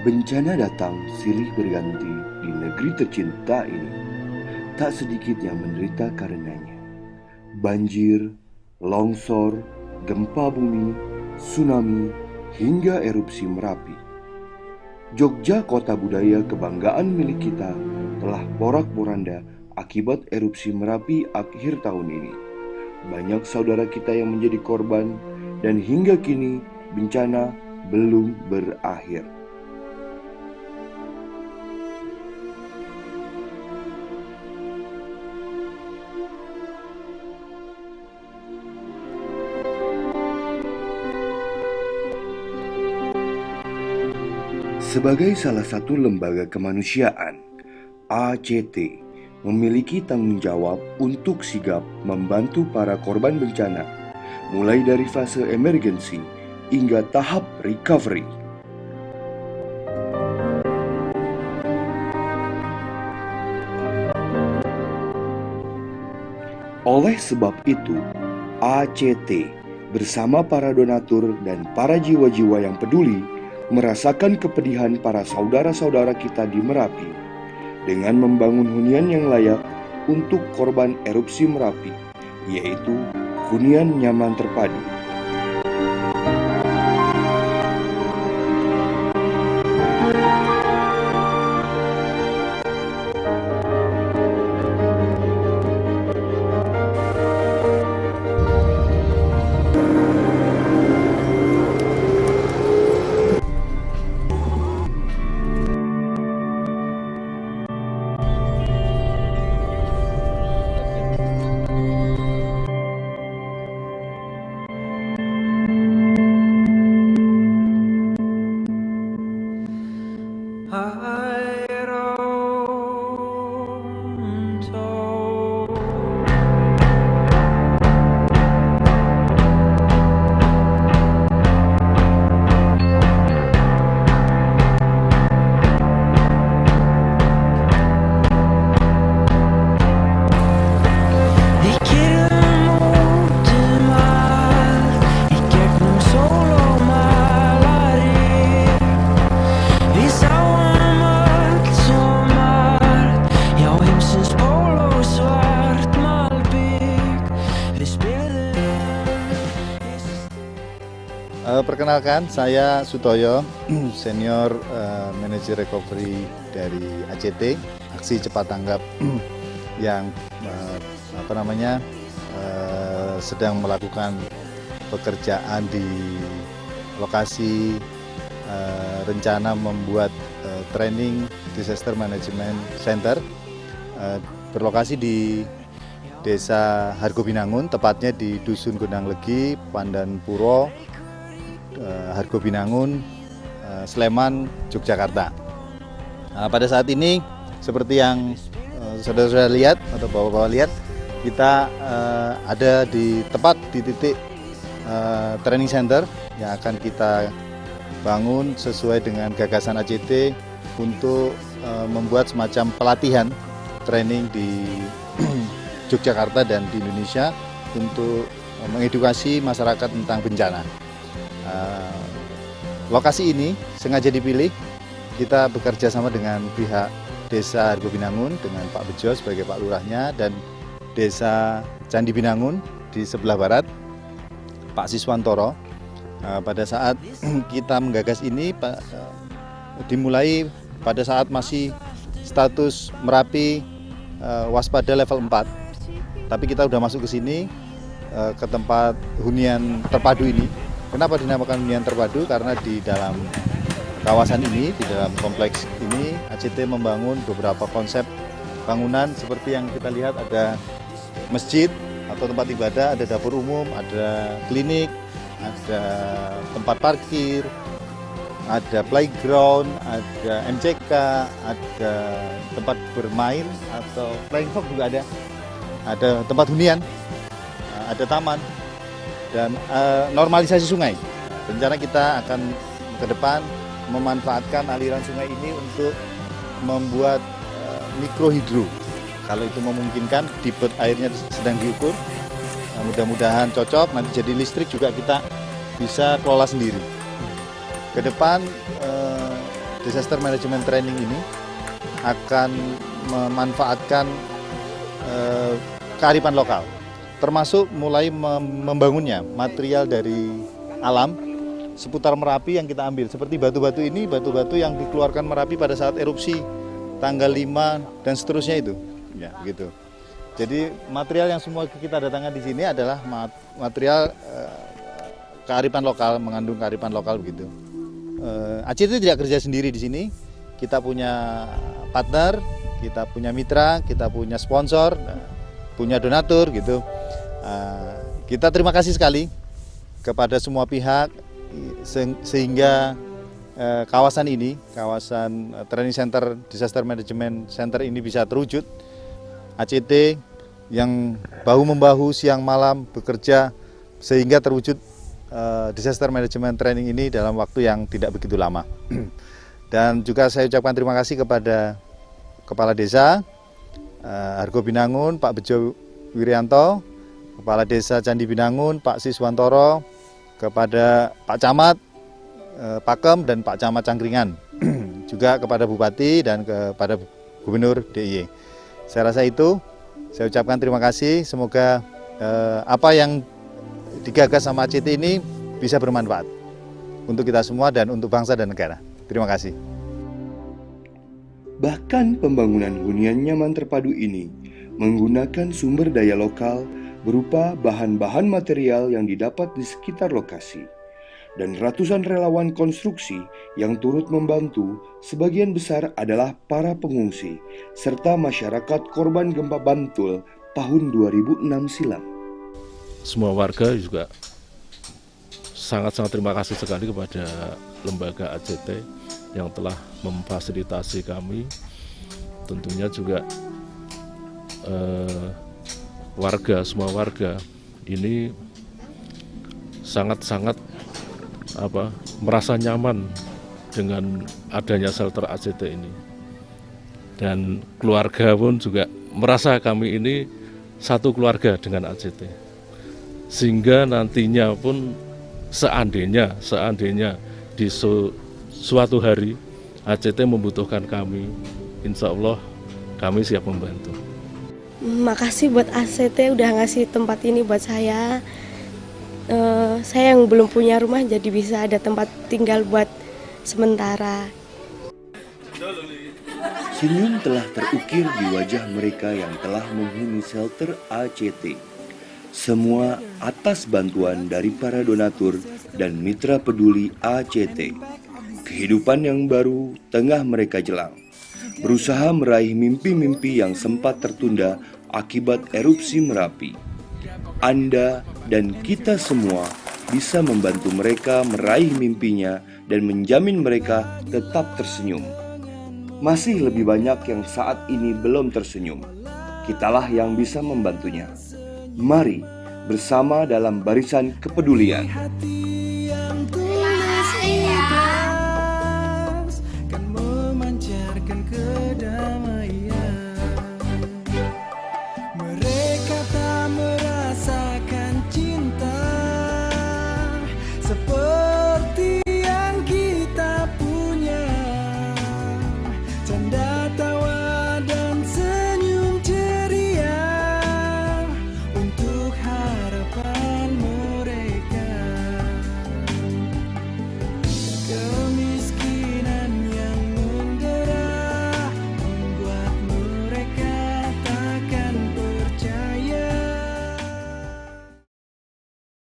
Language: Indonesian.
Bencana datang silih berganti di negeri tercinta ini. Tak sedikit yang menderita karenanya. Banjir, longsor, gempa bumi, tsunami, hingga erupsi Merapi. Jogja, kota budaya kebanggaan milik kita, telah porak-poranda akibat erupsi Merapi akhir tahun ini. Banyak saudara kita yang menjadi korban, dan hingga kini bencana belum berakhir. Sebagai salah satu lembaga kemanusiaan, ACT memiliki tanggung jawab untuk sigap membantu para korban bencana, mulai dari fase emergensi hingga tahap recovery. Oleh sebab itu, ACT bersama para donatur dan para jiwa-jiwa yang peduli merasakan kepedihan para saudara-saudara kita di Merapi dengan membangun hunian yang layak untuk korban erupsi Merapi, yaitu hunian nyaman terpadu. Perkenalkan, saya Sutoyo, Senior Manager Recovery dari ACT, Aksi Cepat Tanggap yang sedang melakukan pekerjaan di lokasi rencana membuat training Disaster Management Center berlokasi di Desa Hargobinangun, tepatnya di Dusun Gondang Legi, Pandan Puro, Hargobinangun, Sleman, Yogyakarta. Pada saat ini, seperti yang saudara-saudara lihat atau bapak-bapak lihat, kita ada tepat di titik training center yang akan kita bangun sesuai dengan gagasan ACT untuk membuat semacam pelatihan training di Yogyakarta dan di Indonesia untuk mengedukasi masyarakat tentang bencana. Lokasi ini sengaja dipilih, kita bekerja sama dengan pihak Desa Hargobinangun dengan Pak Bejo sebagai Pak Lurahnya, dan Desa Candi Binangun di sebelah barat, Pak Siswantoro. Pada saat kita menggagas ini dimulai pada saat masih status Merapi waspada level 4, tapi kita sudah masuk ke sini, ke tempat hunian terpadu ini. Kenapa dinamakan hunian terpadu? Karena di dalam kawasan ini, di dalam kompleks ini, ACT membangun beberapa konsep bangunan seperti yang kita lihat, ada masjid atau tempat ibadah, ada dapur umum, ada klinik, ada tempat parkir, ada playground, ada MCK, ada tempat bermain atau playing fox juga ada tempat hunian, ada taman, dan normalisasi sungai. Rencana kita akan ke depan memanfaatkan aliran sungai ini untuk membuat mikrohidro. Kalau itu memungkinkan, debit airnya sedang diukur. Mudah-mudahan cocok, nanti jadi listrik juga kita bisa kelola sendiri. Ke depan disaster management training ini akan memanfaatkan kearifan lokal, termasuk mulai membangunnya material dari alam seputar Merapi yang kita ambil. Seperti batu-batu ini, batu-batu yang dikeluarkan Merapi pada saat erupsi tanggal 5 dan seterusnya itu. Ya, gitu. Jadi material yang semua kita datangkan di sini adalah material kearifan lokal, mengandung kearifan lokal begitu. ACT tidak kerja sendiri di sini. Kita punya partner, kita punya mitra, kita punya sponsor, punya donatur gitu. Kita terima kasih sekali kepada semua pihak sehingga kawasan ini, kawasan Training Center Disaster Management Center ini bisa terwujud. ACT yang bahu-membahu siang malam bekerja sehingga terwujud Disaster Management Training ini dalam waktu yang tidak begitu lama. Dan juga saya ucapkan terima kasih kepada Kepala Desa Argo Binangun, Pak Bejo Wirianto, Kepala Desa Candi Binangun, Pak Siswantoro, kepada Pak Camat Pakem dan Pak Camat Cangkringan, juga kepada Bupati dan kepada Gubernur DIY. Saya rasa itu, saya ucapkan terima kasih. Semoga apa yang digagas sama ACT ini bisa bermanfaat untuk kita semua dan untuk bangsa dan negara. Terima kasih. Bahkan pembangunan hunian nyaman terpadu ini menggunakan sumber daya lokal berupa bahan-bahan material yang didapat di sekitar lokasi. Dan ratusan relawan konstruksi yang turut membantu sebagian besar adalah para pengungsi serta masyarakat korban gempa Bantul tahun 2006 silam. Semua warga juga sangat-sangat terima kasih sekali kepada lembaga ACT yang telah memfasilitasi kami. Tentunya juga semua warga ini sangat-sangat merasa nyaman dengan adanya shelter ACT ini. Dan keluarga pun juga merasa kami ini satu keluarga dengan ACT. Sehingga nantinya pun seandainya di suatu hari ACT membutuhkan kami, insya Allah kami siap membantu. Makasih buat ACT udah ngasih tempat ini buat saya. Saya yang belum punya rumah jadi bisa ada tempat tinggal buat sementara. Senyum telah terukir di wajah mereka yang telah menghuni shelter ACT. Semua atas bantuan dari para donatur dan mitra peduli ACT. Kehidupan yang baru tengah mereka jelang. Berusaha meraih mimpi-mimpi yang sempat tertunda akibat erupsi Merapi. Anda dan kita semua bisa membantu mereka meraih mimpinya dan menjamin mereka tetap tersenyum. Masih lebih banyak yang saat ini belum tersenyum. Kitalah yang bisa membantunya. Mari bersama dalam barisan kepedulian.